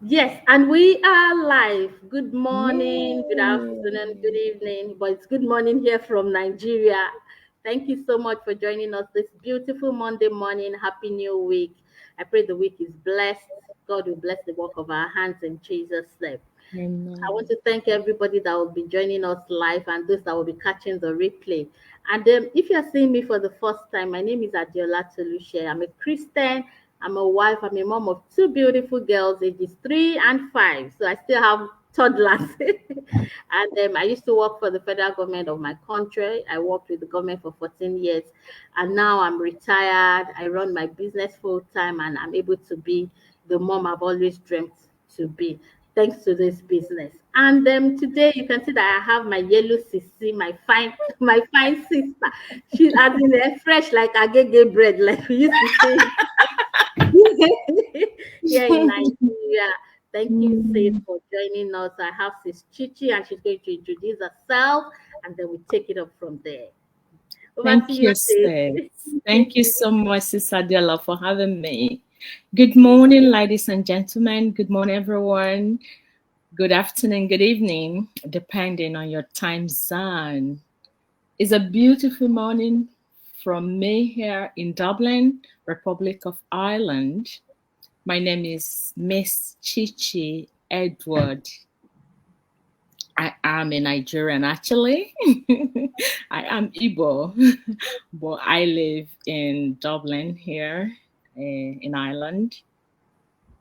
Yes, and we are live. Good morning, good afternoon, good Yay. evening, but it's good morning here from Nigeria. Thank you so much for joining us this beautiful Monday morning. Happy New Week. I pray the week is blessed. God will bless the work of our hands in Jesus' name. I want Amen. to thank everybody that will be joining us live and those that will be catching the replay. And if you're seeing me for the first time, my name is Adiola Tolushe. I'm a Christian. I'm a wife. I'm a mom of two beautiful girls, ages 3 and 5. So I still have toddlers. And I used to work for the federal government of my country. I worked with the government for 14 years. And now I'm retired. I run my business full time and I'm able to be the mom I've always dreamt to be thanks to this business. And today you can see that I have my yellow sissy, my fine, my fine sister. She's as in fresh like agege bread, like we used to say here in Nigeria. Thank you, sis, Mm. for joining us. I have sis Chichi, and she's going to introduce herself, and then we take it up from there. Over to Thank you, you, sis. sis. Thank you so much, Sis Adela, for having me. Good morning, ladies and gentlemen. Good morning, everyone. Good afternoon, good evening, depending on your time zone. It's a beautiful morning from me here in Dublin, Republic of Ireland. My name is Miss Chichi Edward. I am a Nigerian actually. I am Igbo, but I live in Dublin here in Ireland.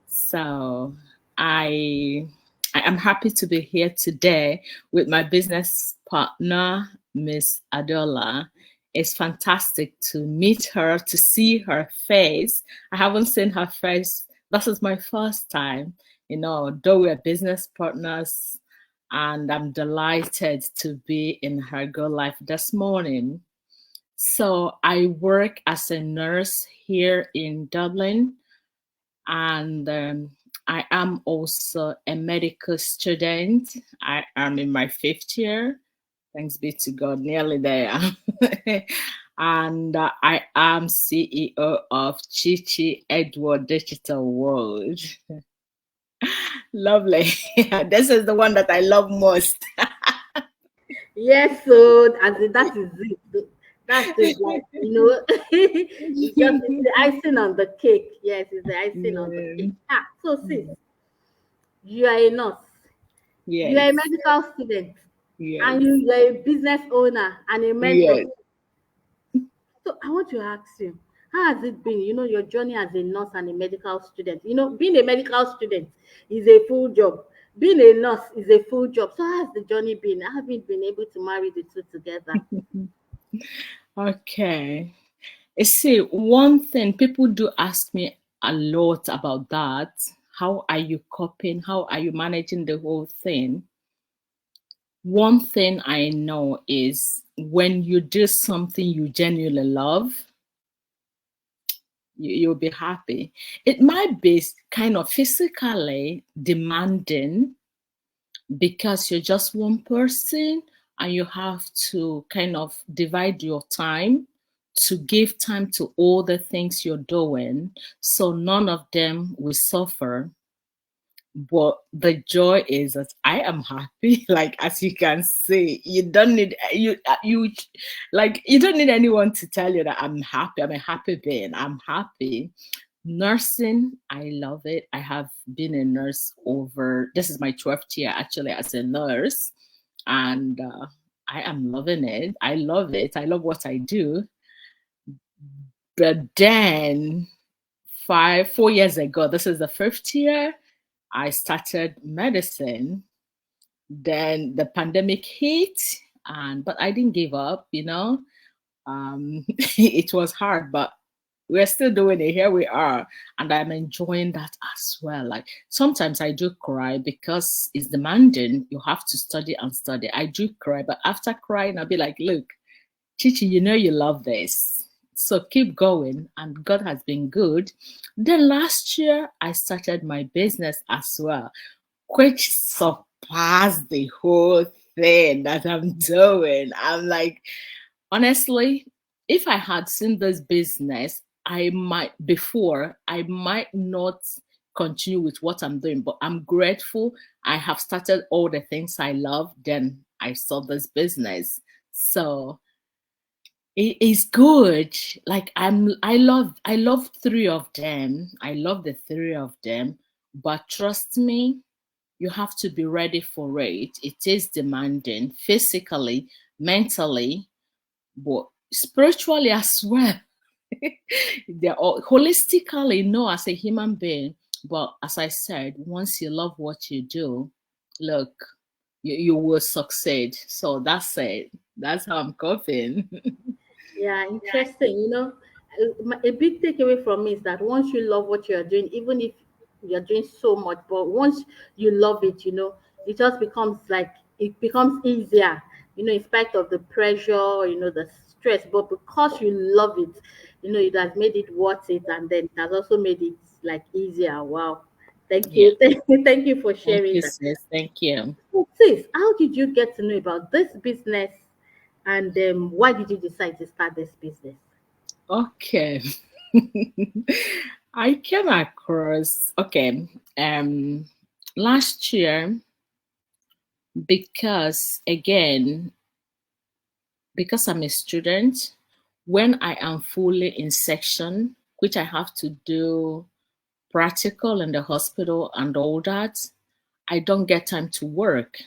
So I I am happy to be here today with my business partner, Miss Adola. It's fantastic to meet her, to see her face. I haven't seen her face. This is my first time, though we're business partners, and I'm delighted to be in her Go Life this morning. So I work as a nurse here in Dublin, and I am also a medical student. I am in my fifth year. Thanks be to God, nearly there. And I am CEO of Chichi Edward Digital World. Lovely. This is the one that I love most. Yes, so that is it. That's it. Like it's the icing on the cake. Yes, it's the icing on the Yeah. cake. So sis, you are a nurse, you are a Yes. medical student, and Yes. you are a business owner and a mentor. Yes. So I want to ask you, how has it been? Your journey as a nurse and a medical student. Being a medical student is a full job. Being a nurse is a full job. So how has the journey been? How have you been able to marry the two together? Okay. You see, one thing people do ask me a lot about that. How are you coping? How are you managing the whole thing? One thing I know is when you do something you genuinely love, you'll be happy. It might be kind of physically demanding because you're just one person and you have to kind of divide your time to give time to all the things you're doing so none of them will suffer. But the joy is that I am happy. Like as you can see, you don't need you like you don't need anyone to tell you that I'm happy. I'm a happy being. I'm happy. Nursing, I love it. I have been a nurse over, this is my 12th year actually as a nurse, and I am loving it. I love it. I love what I do. But then 4 years ago, this is the fifth year, I started medicine. Then the pandemic hit, and but I didn't give up. It was hard, but we're still doing it. Here we are, and I'm enjoying that as well. Like sometimes I do cry because it's demanding. You have to study and study. I do cry, but after crying, I'll be like, look, Chichi, you love this. So keep going, and God has been good. Then last year, I started my business as well, which surpassed the whole thing that I'm doing. I'm like, honestly, if I had seen this business, I might not continue with what I'm doing. But I'm grateful I have started all the things I love. Then I saw this business. So it is good. Like I love three of them. I love the three of them. But trust me, you have to be ready for it. It is demanding physically, mentally, but spiritually as well. They're all holistically, no, as a human being. But as I said, once you love what you do, look, you will succeed. So that's it. That's how I'm coping. Yeah, interesting. A big takeaway from me is that once you love what you're doing, even if you're doing so much, but once you love it, it just becomes like it becomes easier, in spite of the pressure, the stress. But because you love it, it has made it worth it, and then it has also made it like easier. Wow. Thank Yeah. you. Thank you for Thank sharing you, that. sis. Thank you. So, sis, how did you get to know about this business, and why did you decide to start this business? Okay. I came across, last year, because again, because I'm a student, when I am fully in section, which I have to do practical in the hospital and all that, I don't get time to work,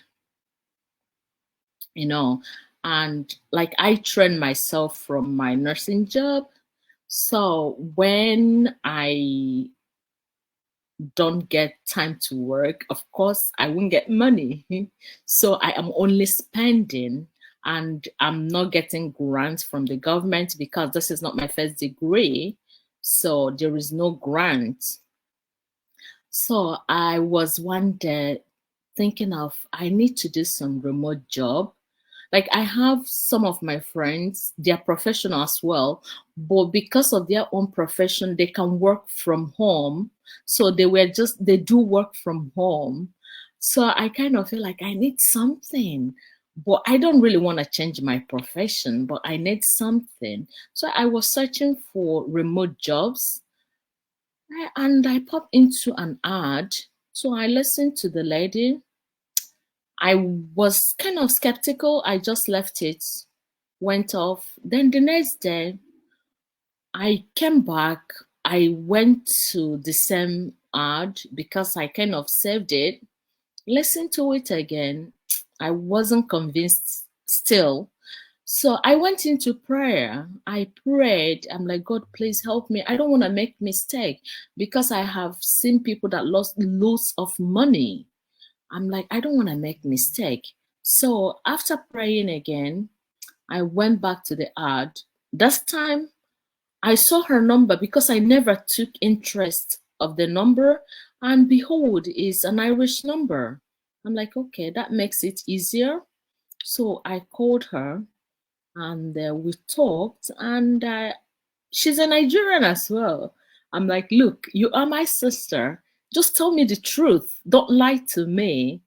you know. And like I train myself from my nursing job. So when I don't get time to work, of course, I won't get money. So I am only spending, and I'm not getting grants from the government because this is not my first degree. So there is no grant. So I was one day thinking of I need to do some remote job. Like I have some of my friends, they're professional as well, but because of their own profession, they can work from home. So they do work from home. So I kind of feel like I need something, but I don't really want to change my profession, but I need something. So I was searching for remote jobs, and I popped into an ad. So I listened to the lady. I was kind of skeptical. I just left it, went off. Then the next day, I came back. I went to the same ad because I kind of saved it, listened to it again. I wasn't convinced still. So I went into prayer. I prayed. I'm like, God, please help me. I don't want to make mistake because I have seen people that lost loads of money. I'm like, I don't want to make mistake. So after praying again, I went back to the ad. This time I saw her number because I never took interest of the number, and behold, is an Irish number. I'm like, okay, that makes it easier. So I called her, and we talked, and she's a Nigerian as well. I'm like, look, you are my sister. Just tell me the truth. Don't lie to me.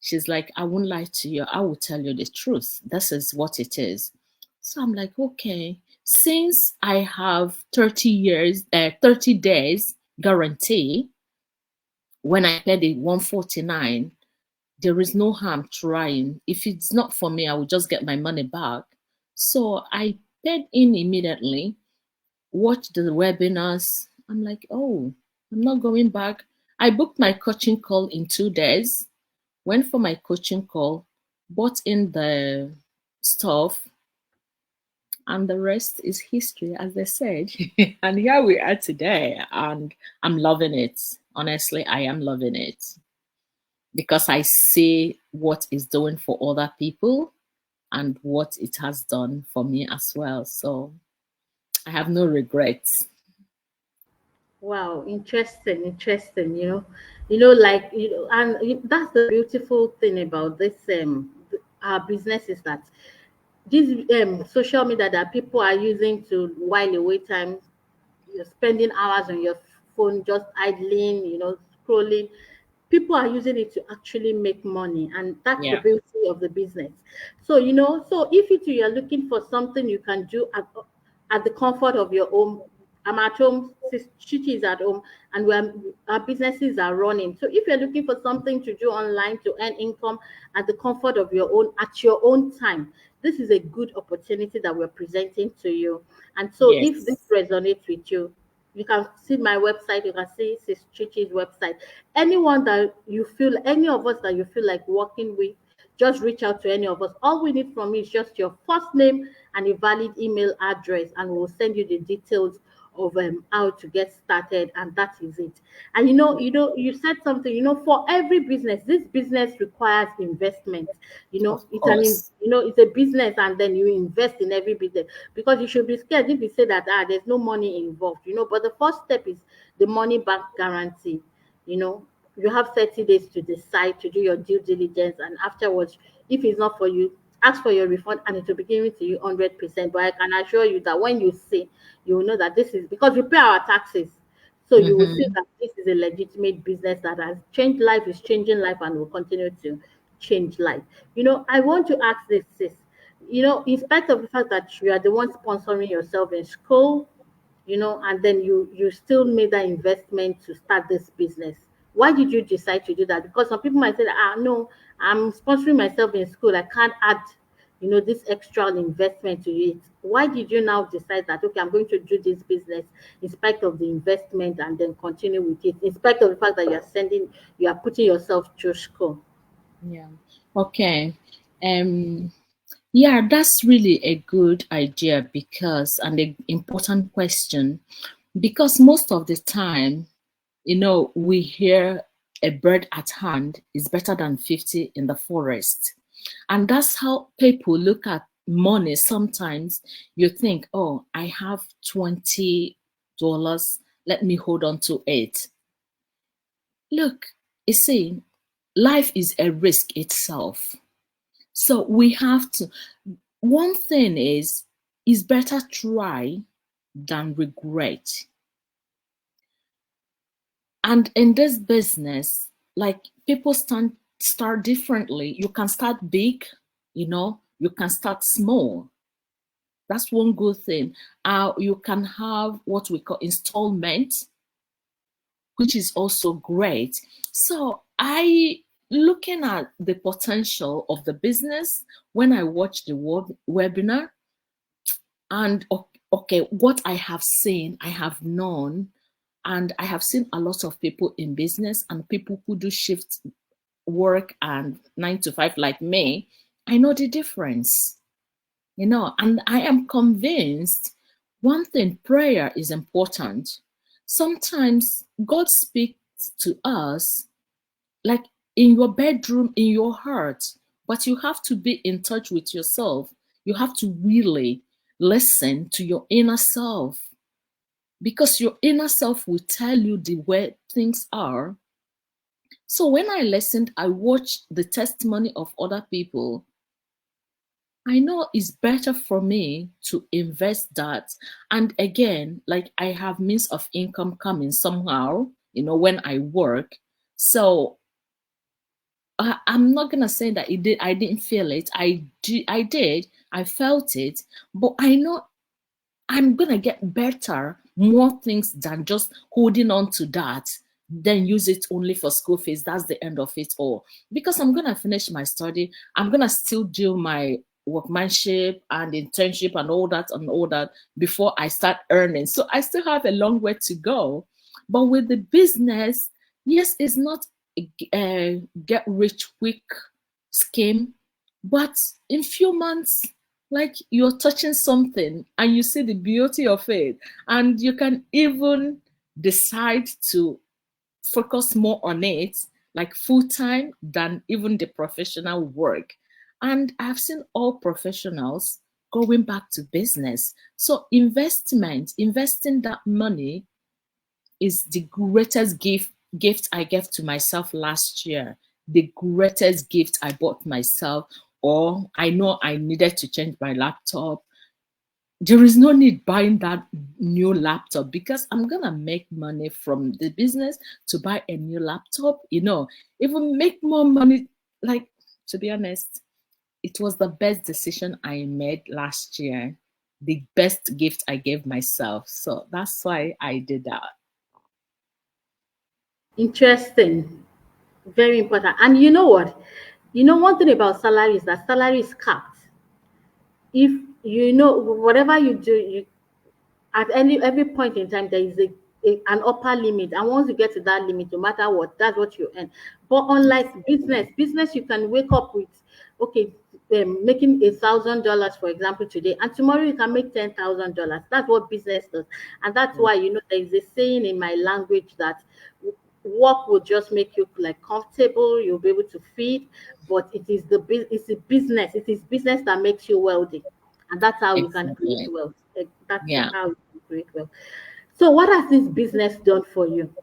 She's like, I won't lie to you. I will tell you the truth. This is what it is. So I'm like, okay. Since I have 30 days guarantee, when I paid the 149, there is no harm trying. If it's not for me, I will just get my money back. So I paid in immediately, watched the webinars. I'm like, oh, I'm not going back. I booked my coaching call in 2 days, went for my coaching call, bought in the stuff, and the rest is history, as they said. And here we are today, and I'm loving it. Honestly, I am loving it because I see what it's doing for other people and what it has done for me as well. So I have no regrets. Wow, interesting, interesting. Like and that's the beautiful thing about this our business is that this social media that people are using to while away time, you're spending hours on your phone just idling, scrolling. People are using it to actually make money, and that's the Yeah. beauty of the business. So so if you're looking for something you can do at the comfort of your home, I'm at home, Chichi is at home, and our businesses are running. So if you're looking for something to do online to earn income at the comfort of your own, at your own time, this is a good opportunity that we're presenting to you. And so if this Yes. resonates with you, you can see my website, you can see Sis Chichi's website. Anyone that you feel, any of us that you feel like working with, just reach out to any of us. All we need from you is just your first name and a valid email address, and we'll send you the details of how to get started, and that is it. And you said something. For every business, this business requires investment. Of It's course. it's a business, and then you invest in every business, because you should be scared if you say that there's no money involved. But the first step is the money back guarantee. you know you have 30 days to decide to do your due diligence, and afterwards, if it's not for you, ask for your refund, and it will be given to you 100%. But I can assure you that when you see, you will know that this is because we pay our taxes. So you will see Mm-hmm. that this is a legitimate business that has changed life, is changing life, and will continue to change life. I want to ask this, sis. In spite of the fact that you are the one sponsoring yourself in school, and then you still made that investment to start this business. Why did you decide to do that? Because some people might say, no, I'm sponsoring myself in school, I can't add this extra investment to it. Why did you now decide that, okay, I'm going to do this business in spite of the investment, and then continue with it in spite of the fact that you are putting yourself through school? Yeah. Okay. Um, yeah, that's really a good idea because, and an important question, because most of the time, we hear a bird at hand is better than 50 in the forest. And that's how people look at money. Sometimes you think, oh, I have $20. Let me hold on to it. Look, you see, life is a risk itself. So we have to, one thing is, better try than regret. And in this business, like people start differently. You can start big, you can start small. That's one good thing. You can have what we call installment, which is also great. So I looking at the potential of the business when I watched the webinar, and okay, what I have seen, I have known, and I have seen a lot of people in business and people who do shift work and 9 to 5 like me. I know the difference, and I am convinced one thing: prayer is important. Sometimes God speaks to us like in your bedroom, in your heart, but you have to be in touch with yourself. You have to really listen to your inner self, because your inner self will tell you the way things are. So when I listened, I watched the testimony of other people. I know it's better for me to invest that. And again, like I have means of income coming somehow, when I work. So I'm not gonna say that I didn't feel it. I did. I felt it. But I know I'm gonna get better, more things than just holding on to that, then use it only for school fees. That's the end of it all. Because I'm gonna finish my study, I'm gonna still do my workmanship and internship and all that before I start earning. So I still have a long way to go. But with the business, yes, it's not a get rich quick scheme, but in few months, like you're touching something and you see the beauty of it, and you can even decide to focus more on it, like full time, than even the professional work. And I've seen all professionals going back to business. So investing that money is the greatest gift I gave to myself last year. The greatest gift I bought myself. Or I know I needed to change my laptop. There is no need buying that new laptop because I'm gonna make money from the business to buy a new laptop, even make more money. Like, to be honest, it was the best decision I made last year. the best gift I gave myself. So that's why I did that. Interesting. Very important. And you know what? You know, one thing about salary is that salary is capped. If you know whatever you do, you at every point in time there is an upper limit, and once you get to that limit, no matter what, that's what you earn. But unlike business you can wake up with, okay, making $1,000 for example today, and tomorrow you can make $10,000. That's what business does. And that's why, you know, there is a saying in my language that work will just make you like comfortable, you'll be able to feed, but it is business that makes you wealthy, and that's how you can create Exactly. wealth. That's Yeah. how you can create wealth. So what has this business done for you?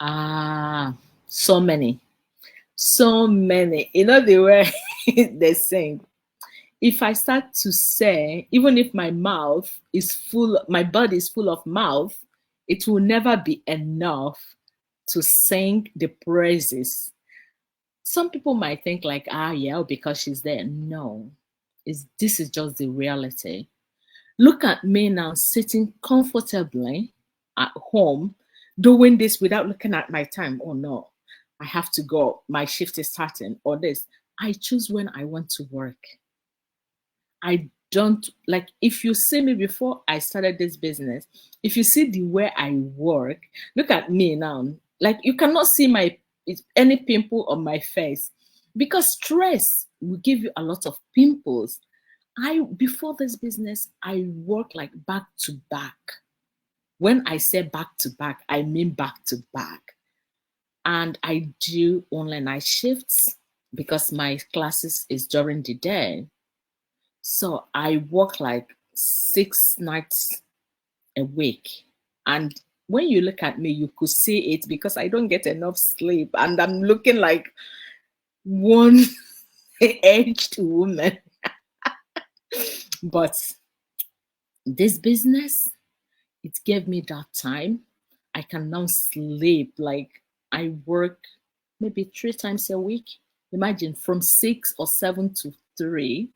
Ah, so many. So many. You know the way they sing. If I start to say, even if my mouth is full, my body is full of mouth, it will never be enough to sing the praises. Some people might think like, ah, yeah, because she's there. No, this is just the reality. Look at me now sitting comfortably at home, doing this without looking at my time. Oh no, I have to go. My shift is starting, or this. I choose when I want to work. I don't like, if you see me before I started this business, if you see the way I work, look at me now. Like, you cannot see any pimple on my face because stress will give you a lot of pimples. I Before this business, I work like back to back. When I say back to back, I mean back to back. And I do online night shifts because my classes is during the day. So I work like 6 nights a week. And when you look at me, you could see it because I don't get enough sleep and I'm looking like one aged woman. But this business, it gave me that time. I can now sleep. Like, I work maybe 3 times a week. Imagine, from 6 or 7 to 3.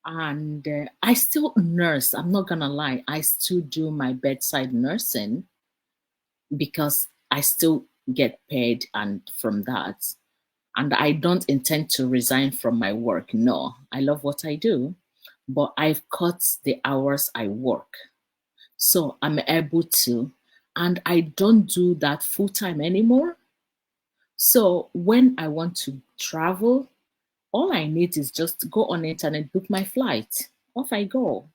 And I still nurse. I'm not gonna lie. I still do my bedside nursing because I still get paid and from that. And I don't intend to resign from my work. No, I love what I do, but I've cut the hours I work. So I'm able to, and I don't do that full time anymore. So when I want to travel, all I need is just go on the internet, book my flight. Off I go.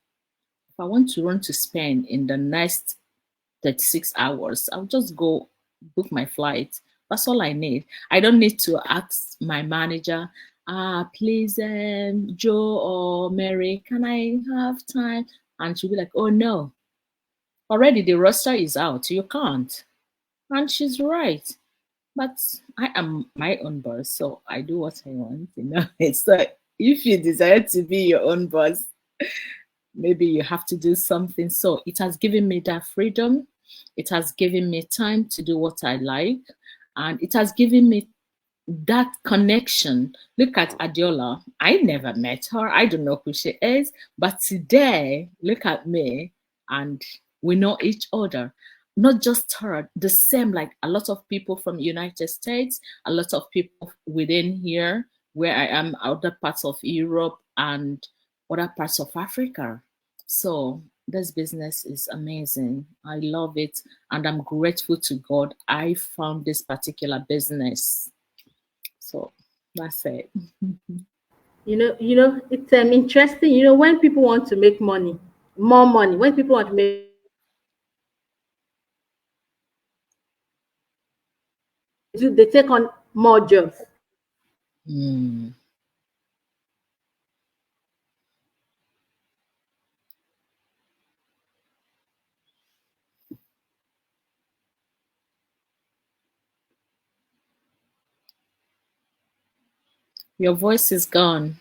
If I want to run to Spain in the next 36 hours, I'll just go book my flight. That's all I need. I don't need to ask my manager, please, Joe or Mary, can I have time? And she'll be like, oh no, already the roster is out. You can't. And she's right. But I am my own boss, so I do what I want. It's like, if you desire to be your own boss, maybe you have to do something. So it has given me that freedom. It has given me time to do what I like. And it has given me that connection. Look at Adiola. I never met her. I don't know who she is. But today, look at me, and we know each other. Not just her, the same, like a lot of people from United States, a lot of people within here, where I am, other parts of Europe and other parts of Africa. So this business is amazing. I love it. And I'm grateful to God I found this particular business. So that's it. It's interesting. You know, when people want to make money, more money, when people want to make they take on more jobs. Mm. Your voice is gone.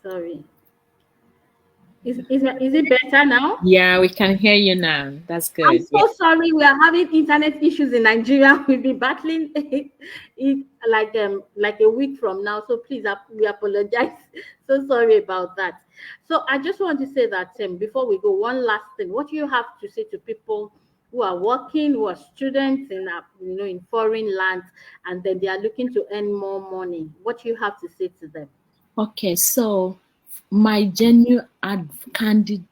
Sorry. Is it better now? Yeah, we can hear you now. That's good. I'm so sorry. We are having internet issues in Nigeria. We'll be battling it like a week from now. So please, we apologize. So sorry about that. So I just want to say that before we go, one last thing. What do you have to say to people who are working, who are students in in foreign lands, and then they are looking to earn more money? What do you have to say to them? Okay, so my genuine candid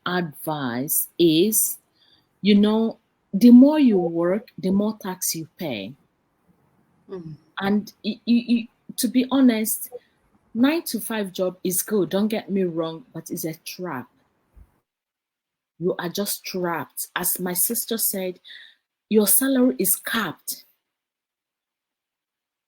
advice is, the more you work, the more tax you pay. And to be honest, 9 to 5 job is good, don't get me wrong, but it's a trap. You are just trapped. As my sister said, your salary is capped.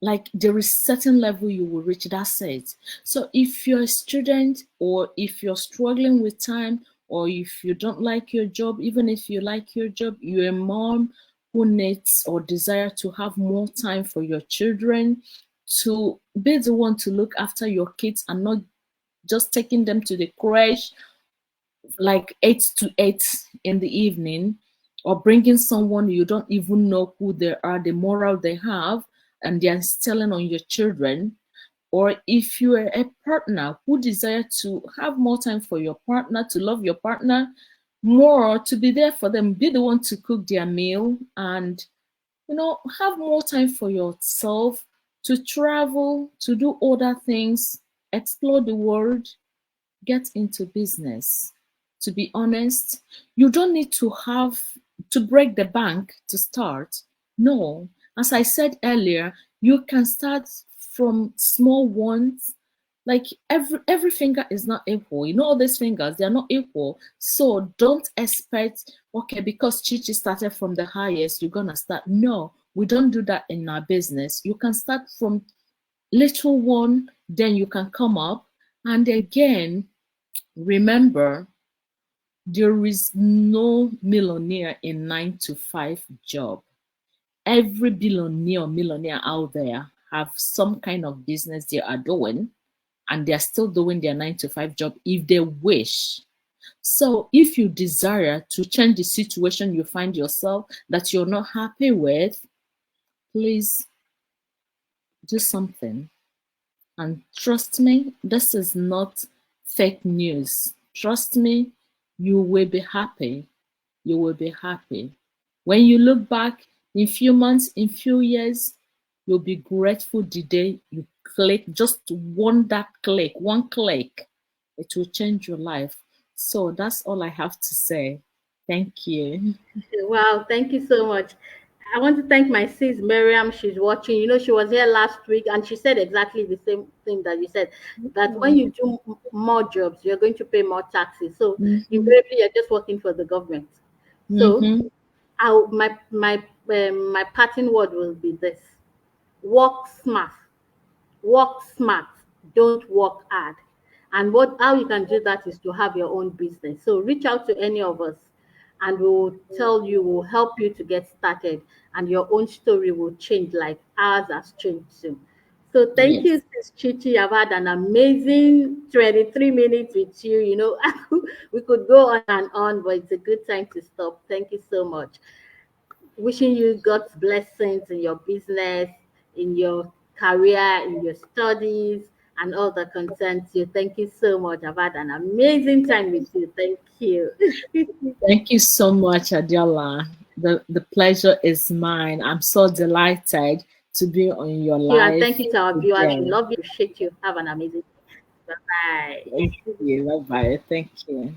Like there is certain level you will reach, that's it. So if you're a student, or if you're struggling with time, or if you don't like your job, even if you like your job, you're a mom who needs or desire to have more time for your children, to be the one to look after your kids and not just taking them to the crèche like 8 to 8 in the evening, or bringing someone you don't even know who they are, the moral they have, and they're instilling on your children. Or if you are a partner who desire to have more time for your partner, to love your partner more, to be there for them, be the one to cook their meal, and have more time for yourself, to travel, to do other things, explore the world, get into business. To be honest, you don't need to break the bank to start. No, as I said earlier, you can start from small ones. Like every finger is not equal. All these fingers, they're not equal. So don't expect, okay, because Chichi started from the highest, you're gonna start. No, we don't do that in our business. You can start from little one, then you can come up. And again, remember, there is no millionaire in 9 to 5 job. Every millionaire out there have some kind of business they are doing, and they're still doing their 9 to 5 job if they wish. So if you desire to change the situation you find yourself that you're not happy with, please do something. And trust me, this is not fake news. Trust me, you will be happy. You will be happy. When you look back in few months, in few years, you'll be grateful the day you click, just one click, it will change your life. So that's all I have to say. Thank you. Wow, thank you so much. I want to thank my sis Miriam. She's watching. She was here last week and she said exactly the same thing that you said. That when you do more jobs, you're going to pay more taxes. So invariably, you're just working for the government. So, my parting word will be this: work smart. Work smart. Don't work hard. And how you can do that is to have your own business. So reach out to any of us and we'll tell you, we'll help you to get started, and your own story will change like ours has changed soon. So thank you, Sis Chichi. I've had an amazing 23 minutes with you. We could go on and on, but it's a good time to stop. Thank you so much. Wishing you God's blessings in your business, in your career, in your studies, and all that concerns you. Thank you so much. I've had an amazing time with you. Thank you. Thank you so much, Adiola. The pleasure is mine. I'm so delighted to be on your live. And thank you to our viewers. We love you, appreciate you. Have an amazing day. Bye-bye. Thank you. Bye-bye. Thank you.